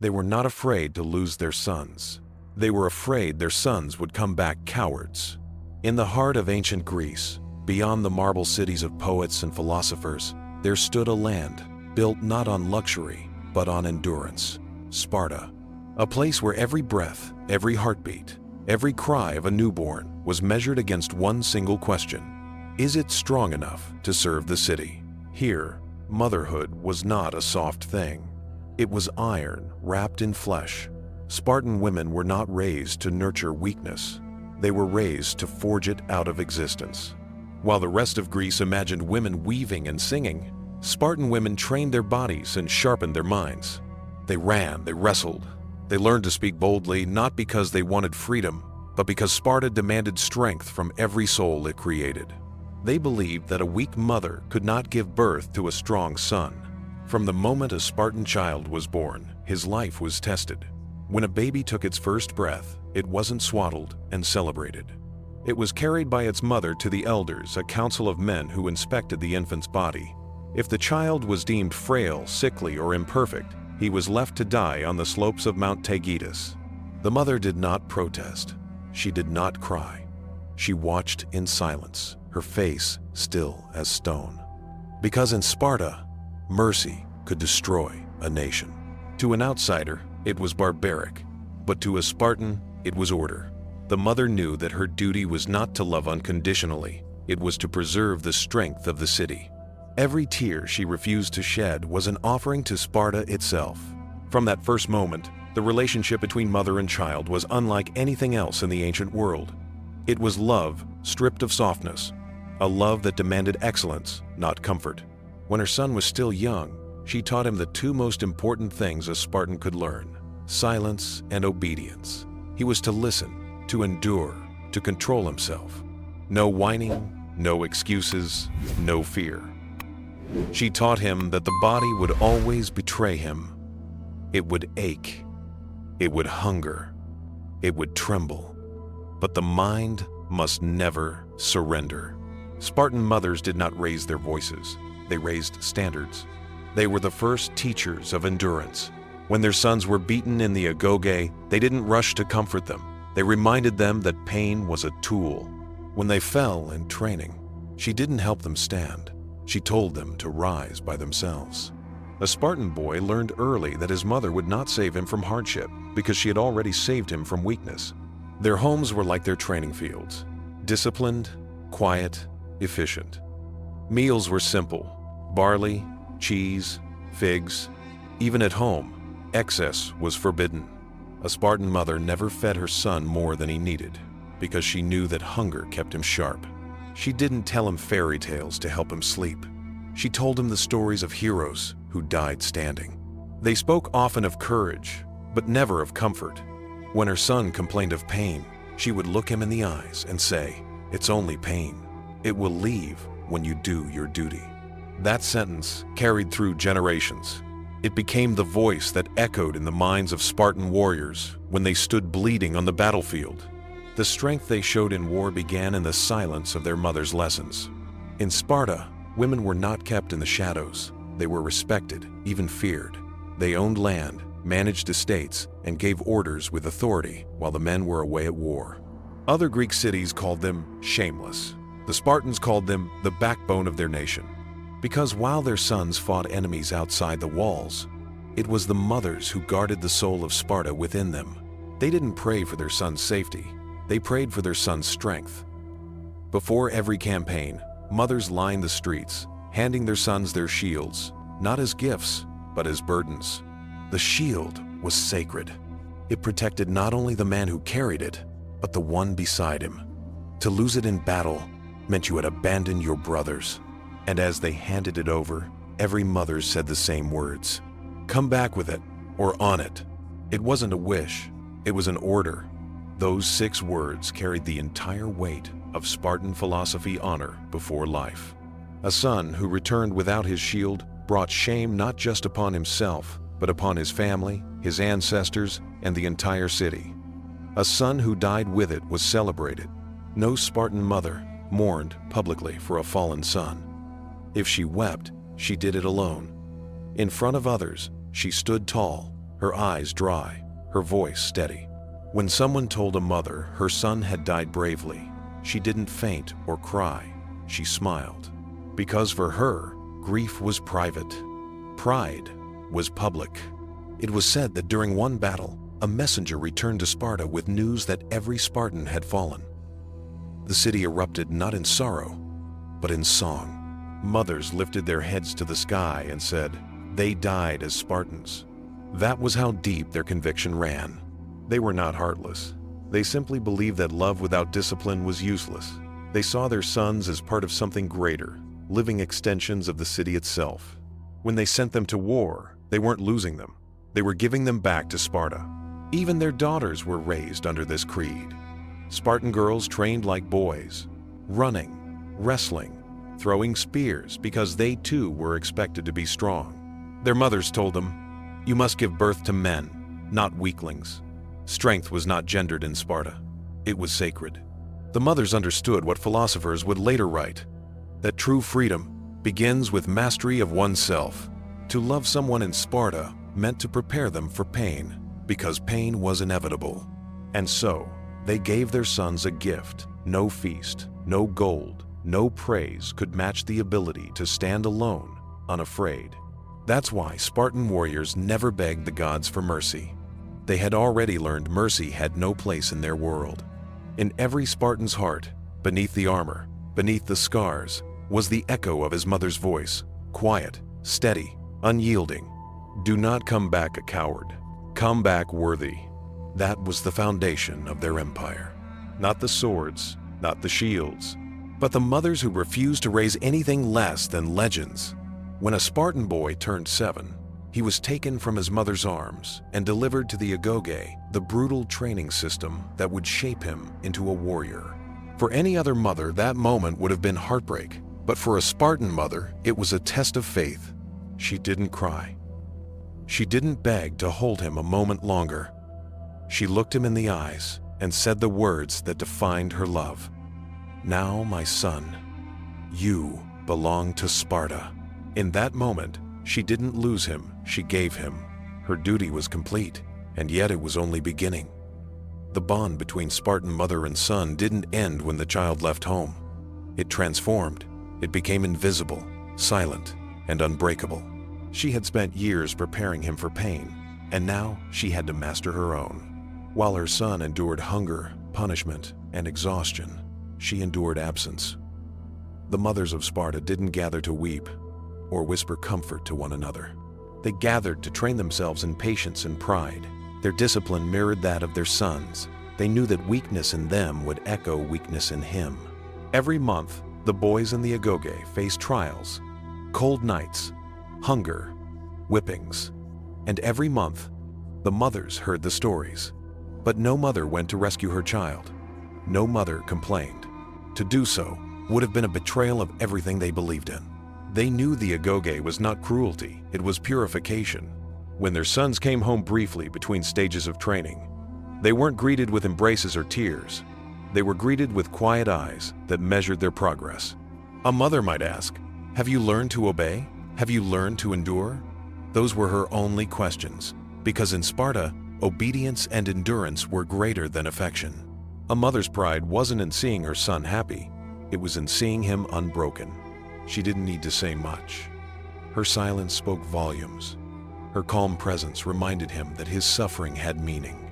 They were not afraid to lose their sons. They were afraid their sons would come back cowards. In the heart of ancient Greece, beyond the marble cities of poets and philosophers, there stood a land built not on luxury, but on endurance, Sparta. A place where every breath, every heartbeat, every cry of a newborn was measured against one single question: is it strong enough to serve the city? Here, motherhood was not a soft thing. It was iron wrapped in flesh. Spartan women were not raised to nurture weakness. They were raised to forge it out of existence. While the rest of Greece imagined women weaving and singing, Spartan women trained their bodies and sharpened their minds. They ran, they wrestled. They learned to speak boldly, not because they wanted freedom, but because Sparta demanded strength from every soul it created. They believed that a weak mother could not give birth to a strong son. From the moment a Spartan child was born, his life was tested. When a baby took its first breath, it wasn't swaddled and celebrated. It was carried by its mother to the elders, a council of men who inspected the infant's body. If the child was deemed frail, sickly, or imperfect, he was left to die on the slopes of Mount Taygetus. The mother did not protest. She did not cry. She watched in silence, her face still as stone. Because in Sparta, mercy could destroy a nation. To an outsider, it was barbaric, but to a Spartan, it was order. The mother knew that her duty was not to love unconditionally, it was to preserve the strength of the city. Every tear she refused to shed was an offering to Sparta itself. From that first moment, the relationship between mother and child was unlike anything else in the ancient world. It was love stripped of softness, a love that demanded excellence, not comfort. When her son was still young, she taught him the two most important things a Spartan could learn: silence and obedience. He was to listen, to endure, to control himself. No whining, no excuses, no fear. She taught him that the body would always betray him. It would ache. It would hunger. It would tremble. But the mind must never surrender. Spartan mothers did not raise their voices. They raised standards. They were the first teachers of endurance. When their sons were beaten in the agoge, they didn't rush to comfort them. They reminded them that pain was a tool. When they fell in training, she didn't help them stand. She told them to rise by themselves. A Spartan boy learned early that his mother would not save him from hardship because she had already saved him from weakness. Their homes were like their training fields: disciplined, quiet, efficient. Meals were simple: barley, cheese, figs. Even at home, excess was forbidden. A Spartan mother never fed her son more than he needed because she knew that hunger kept him sharp. She didn't tell him fairy tales to help him sleep. She told him the stories of heroes who died standing. They spoke often of courage, but never of comfort. When her son complained of pain, she would look him in the eyes and say, "It's only pain. It will leave when you do your duty." That sentence carried through generations. It became the voice that echoed in the minds of Spartan warriors when they stood bleeding on the battlefield. The strength they showed in war began in the silence of their mother's lessons. In Sparta, women were not kept in the shadows. They were respected, even feared. They owned land, managed estates, and gave orders with authority while the men were away at war. Other Greek cities called them shameless. The Spartans called them the backbone of their nation. Because while their sons fought enemies outside the walls, it was the mothers who guarded the soul of Sparta within them. They didn't pray for their son's safety. They prayed for their son's strength. Before every campaign, mothers lined the streets, handing their sons their shields, not as gifts, but as burdens. The shield was sacred. It protected not only the man who carried it, but the one beside him. To lose it in battle meant you had abandoned your brothers. And as they handed it over, every mother said the same words: "Come back with it, or on it." It wasn't a wish, it was an order. Those 6 words carried the entire weight of Spartan philosophy: honor before life. A son who returned without his shield brought shame not just upon himself, but upon his family, his ancestors, and the entire city. A son who died with it was celebrated. No Spartan mother mourned publicly for a fallen son. If she wept, she did it alone. In front of others, she stood tall, her eyes dry, her voice steady. When someone told a mother her son had died bravely, she didn't faint or cry, she smiled. Because for her, grief was private. Pride was public. It was said that during one battle, a messenger returned to Sparta with news that every Spartan had fallen. The city erupted not in sorrow, but in song. Mothers lifted their heads to the sky and said, "They died as Spartans." That was how deep their conviction ran. They were not heartless. They simply believed that love without discipline was useless. They saw their sons as part of something greater, living extensions of the city itself. When they sent them to war, they weren't losing them. They were giving them back to Sparta. Even their daughters were raised under this creed. Spartan girls trained like boys, running, wrestling, throwing spears because they too were expected to be strong. Their mothers told them, "You must give birth to men, not weaklings." Strength was not gendered in Sparta. It was sacred. The mothers understood what philosophers would later write, that true freedom begins with mastery of oneself. To love someone in Sparta meant to prepare them for pain, because pain was inevitable. And so, they gave their sons a gift. No feast, no gold, no praise could match the ability to stand alone, unafraid. That's why Spartan warriors never begged the gods for mercy. They had already learned mercy had no place in their world. In every Spartan's heart, beneath the armor, beneath the scars, was the echo of his mother's voice, quiet, steady, unyielding. "Do not come back a coward. Come back worthy." That was the foundation of their empire. Not the swords, not the shields, but the mothers who refused to raise anything less than legends. When a Spartan boy turned 7, he was taken from his mother's arms and delivered to the agoge, the brutal training system that would shape him into a warrior. For any other mother, that moment would have been heartbreak, but for a Spartan mother, it was a test of faith. She didn't cry. She didn't beg to hold him a moment longer. She looked him in the eyes and said the words that defined her love. "Now, my son, you belong to Sparta." In that moment, she didn't lose him, she gave him. Her duty was complete, and yet it was only beginning. The bond between Spartan mother and son didn't end when the child left home. It transformed. It became invisible, silent, and unbreakable. She had spent years preparing him for pain, and now she had to master her own. While her son endured hunger, punishment, and exhaustion, she endured absence. The mothers of Sparta didn't gather to weep or whisper comfort to one another. They gathered to train themselves in patience and pride. Their discipline mirrored that of their sons. They knew that weakness in them would echo weakness in him. Every month, the boys in the agoge faced trials, cold nights, hunger, whippings, and every month, the mothers heard the stories. But no mother went to rescue her child. No mother complained. To do so would have been a betrayal of everything they believed in. They knew the agoge was not cruelty, it was purification. When their sons came home briefly between stages of training, they weren't greeted with embraces or tears. They were greeted with quiet eyes that measured their progress. A mother might ask, "Have you learned to obey? Have you learned to endure?" Those were her only questions, because in Sparta, obedience and endurance were greater than affection. A mother's pride wasn't in seeing her son happy, it was in seeing him unbroken. She didn't need to say much. Her silence spoke volumes. Her calm presence reminded him that his suffering had meaning,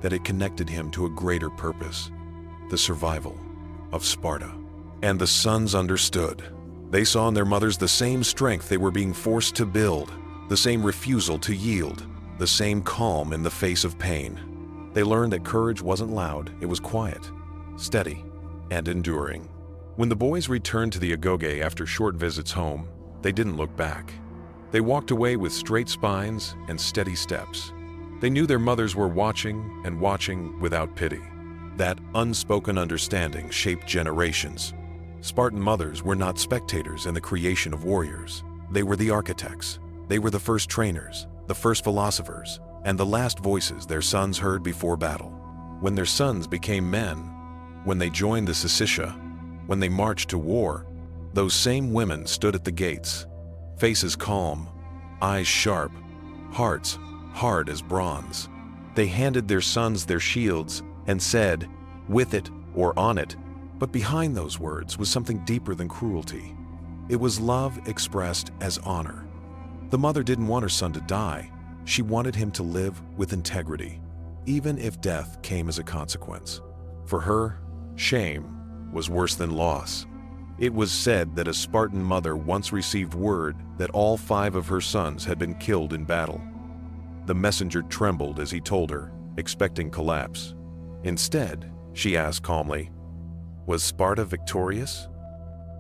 that it connected him to a greater purpose, the survival of Sparta. And the sons understood. They saw in their mothers the same strength they were being forced to build, the same refusal to yield, the same calm in the face of pain. They learned that courage wasn't loud, it was quiet, steady, and enduring. When the boys returned to the agoge after short visits home, they didn't look back. They walked away with straight spines and steady steps. They knew their mothers were watching and watching without pity. That unspoken understanding shaped generations. Spartan mothers were not spectators in the creation of warriors. They were the architects. They were the first trainers, the first philosophers, and the last voices their sons heard before battle. When their sons became men, when they joined the Sicisia, when they marched to war, those same women stood at the gates, faces calm, eyes sharp, hearts hard as bronze. They handed their sons their shields and said, "With it or on it," but behind those words was something deeper than cruelty. It was love expressed as honor. The mother didn't want her son to die. She wanted him to live with integrity, even if death came as a consequence. For her, shame was worse than loss. It was said that a Spartan mother once received word that all 5 of her sons had been killed in battle. The messenger trembled as he told her, expecting collapse. Instead, she asked calmly, "Was Sparta victorious?"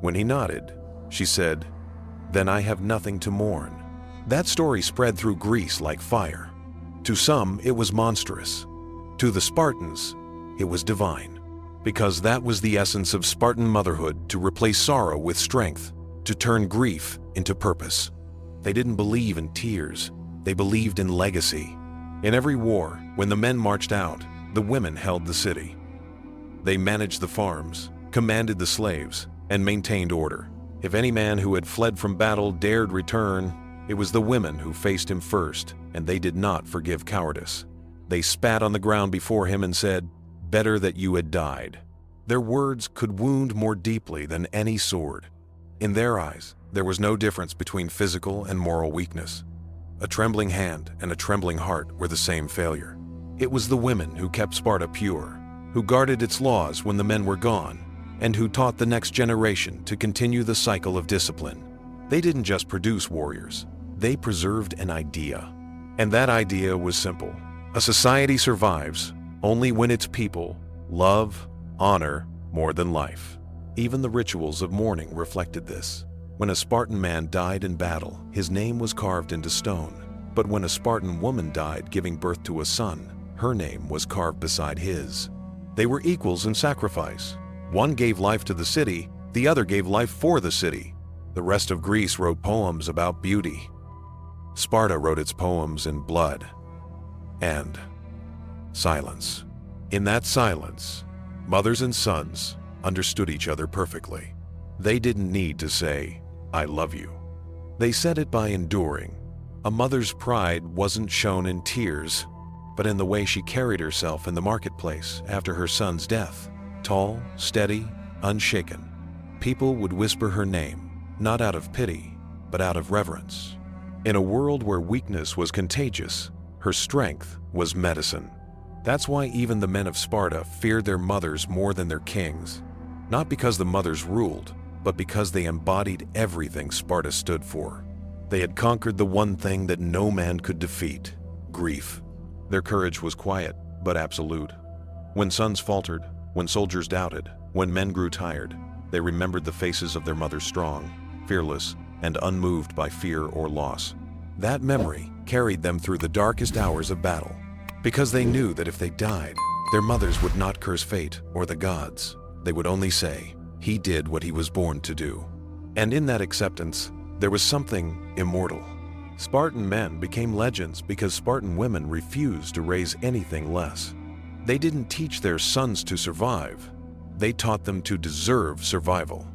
When he nodded, she said, "Then I have nothing to mourn." That story spread through Greece like fire. To some, it was monstrous. To the Spartans, it was divine. Because that was the essence of Spartan motherhood, to replace sorrow with strength, to turn grief into purpose. They didn't believe in tears. They believed in legacy. In every war, when the men marched out, the women held the city. They managed the farms, commanded the slaves, and maintained order. If any man who had fled from battle dared return, it was the women who faced him first, and they did not forgive cowardice. They spat on the ground before him and said, "Better that you had died." Their words could wound more deeply than any sword. In their eyes, there was no difference between physical and moral weakness. A trembling hand and a trembling heart were the same failure. It was the women who kept Sparta pure, who guarded its laws when the men were gone, and who taught the next generation to continue the cycle of discipline. They didn't just produce warriors, they preserved an idea. And that idea was simple. A society survives only when its people love, honor more than life. Even the rituals of mourning reflected this. When a Spartan man died in battle, his name was carved into stone. But when a Spartan woman died giving birth to a son, her name was carved beside his. They were equals in sacrifice. One gave life to the city, the other gave life for the city. The rest of Greece wrote poems about beauty. Sparta wrote its poems in blood and silence. In that silence, mothers and sons understood each other perfectly. They didn't need to say, "I love you." They said it by enduring. A mother's pride wasn't shown in tears, but in the way she carried herself in the marketplace after her son's death. Tall, steady, unshaken. People would whisper her name, not out of pity, but out of reverence. In a world where weakness was contagious, her strength was medicine. That's why even the men of Sparta feared their mothers more than their kings. Not because the mothers ruled, but because they embodied everything Sparta stood for. They had conquered the one thing that no man could defeat: grief. Their courage was quiet, but absolute. When sons faltered, when soldiers doubted, when men grew tired, they remembered the faces of their mothers, strong, fearless, and unmoved by fear or loss. That memory carried them through the darkest hours of battle, because they knew that if they died, their mothers would not curse fate or the gods. They would only say, "He did what he was born to do." And in that acceptance, there was something immortal. Spartan men became legends because Spartan women refused to raise anything less. They didn't teach their sons to survive. They taught them to deserve survival.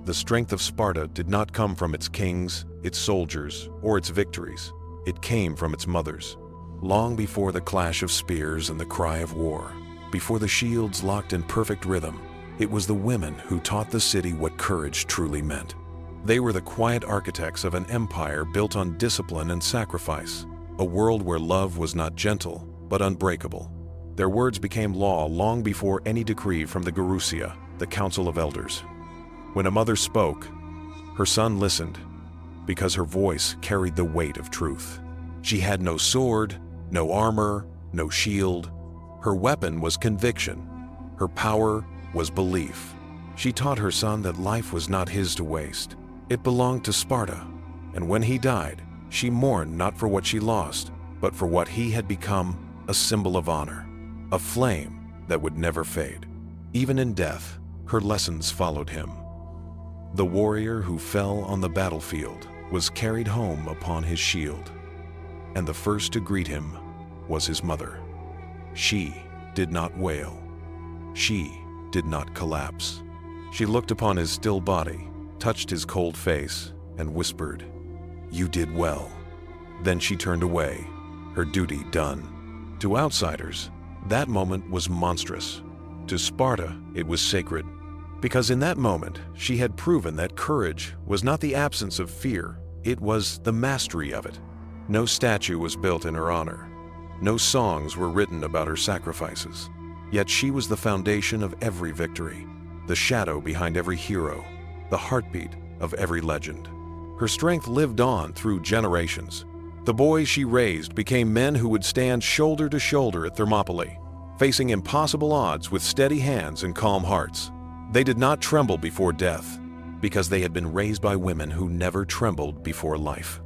The strength of Sparta did not come from its kings, its soldiers, or its victories. It came from its mothers. Long before the clash of spears and the cry of war, before the shields locked in perfect rhythm, it was the women who taught the city what courage truly meant. They were the quiet architects of an empire built on discipline and sacrifice, a world where love was not gentle, but unbreakable. Their words became law long before any decree from the Gerousia, the Council of Elders. When a mother spoke, her son listened, because her voice carried the weight of truth. She had no sword, no armor, no shield. Her weapon was conviction. Her power was belief. She taught her son that life was not his to waste. It belonged to Sparta, and when he died, she mourned not for what she lost, but for what he had become, a symbol of honor, a flame that would never fade. Even in death, her lessons followed him. The warrior who fell on the battlefield was carried home upon his shield, and the first to greet him was his mother. She did not wail. She did not collapse. She looked upon his still body, touched his cold face, and whispered, "You did well." Then she turned away, her duty done. To outsiders, that moment was monstrous. To Sparta, it was sacred. Because in that moment, she had proven that courage was not the absence of fear, it was the mastery of it. No statue was built in her honor. No songs were written about her sacrifices. Yet she was the foundation of every victory, the shadow behind every hero, the heartbeat of every legend. Her strength lived on through generations. The boys she raised became men who would stand shoulder to shoulder at Thermopylae, facing impossible odds with steady hands and calm hearts. They did not tremble before death, because they had been raised by women who never trembled before life.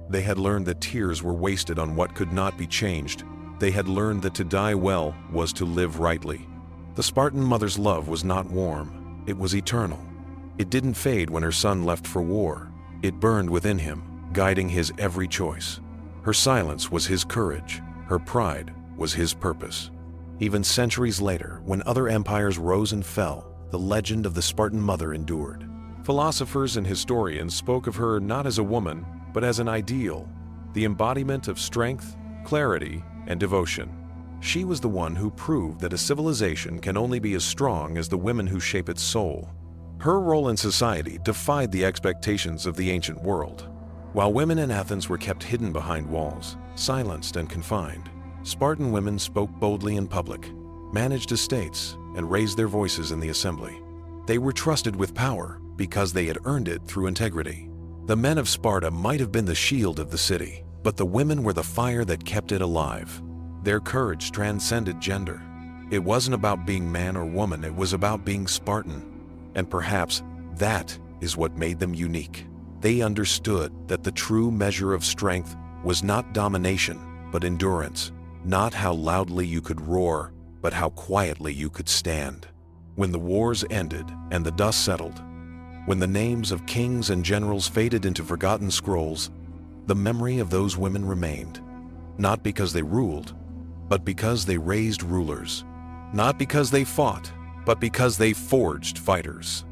They had learned that tears were wasted on what could not be changed. They had learned that to die well was to live rightly. The Spartan mother's love was not warm, it was eternal. It didn't fade when her son left for war. It burned within him, guiding his every choice. Her silence was his courage, her pride was his purpose. Even centuries later, when other empires rose and fell, the legend of the Spartan mother endured. Philosophers and historians spoke of her not as a woman, but as an ideal, the embodiment of strength, clarity, and devotion. She was the one who proved that a civilization can only be as strong as the women who shape its soul. Her role in society defied the expectations of the ancient world. While women in Athens were kept hidden behind walls, silenced and confined, Spartan women spoke boldly in public, managed estates, and raised their voices in the assembly. They were trusted with power because they had earned it through integrity. The men of Sparta might have been the shield of the city, but the women were the fire that kept it alive. Their courage transcended gender. It wasn't about being man or woman, it was about being Spartan. And perhaps that is what made them unique. They understood that the true measure of strength was not domination, but endurance. Not how loudly you could roar, but how quietly you could stand. When the wars ended and the dust settled, when the names of kings and generals faded into forgotten scrolls, the memory of those women remained. Not because they ruled, but because they raised rulers. Not because they fought, but because they forged fighters.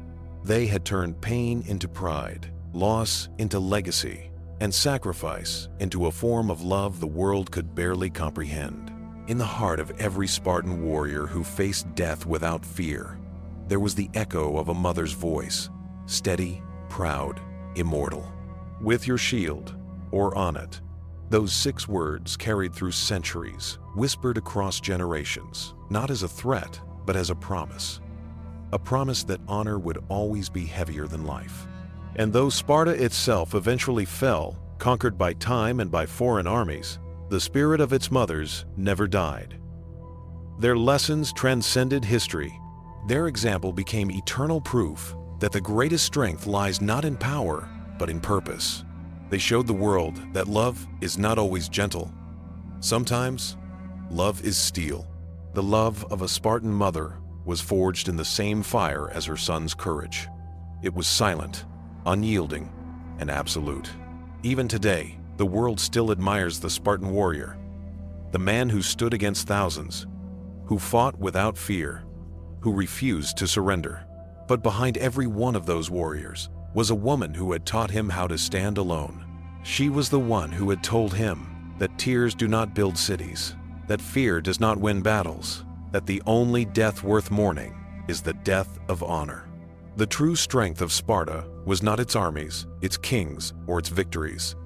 They had turned pain into pride, loss into legacy, and sacrifice into a form of love the world could barely comprehend. In the heart of every Spartan warrior who faced death without fear, there was the echo of a mother's voice, steady, proud, immortal. With your shield, or on it. Those 6 words carried through centuries, whispered across generations, not as a threat, but as a promise. A promise that honor would always be heavier than life. And though Sparta itself eventually fell, conquered by time and by foreign armies, the spirit of its mothers never died. Their lessons transcended history. Their example became eternal proof that the greatest strength lies not in power, but in purpose. They showed the world that love is not always gentle. Sometimes, love is steel. The love of a Spartan mother was forged in the same fire as her son's courage. It was silent, unyielding, and absolute. Even today, the world still admires the Spartan warrior, the man who stood against thousands, who fought without fear, who refused to surrender. But behind every one of those warriors was a woman who had taught him how to stand alone. She was the one who had told him that tears do not build cities, that fear does not win battles, that the only death worth mourning is the death of honor. The true strength of Sparta was not its armies, its kings, or its victories.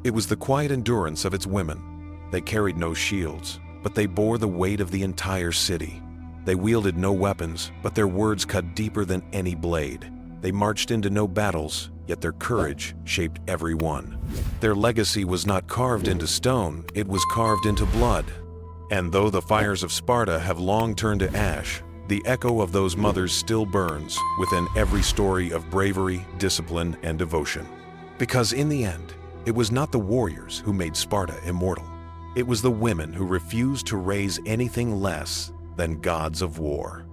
It was the quiet endurance of its women. They carried no shields, but they bore the weight of the entire city. They wielded no weapons, but their words cut deeper than any blade. They marched into no battles, yet their courage shaped every one. Their legacy was not carved into stone, it was carved into blood. And though the fires of Sparta have long turned to ash, the echo of those mothers still burns within every story of bravery, discipline, and devotion. Because in the end, it was not the warriors who made Sparta immortal. It was the women who refused to raise anything less than gods of war.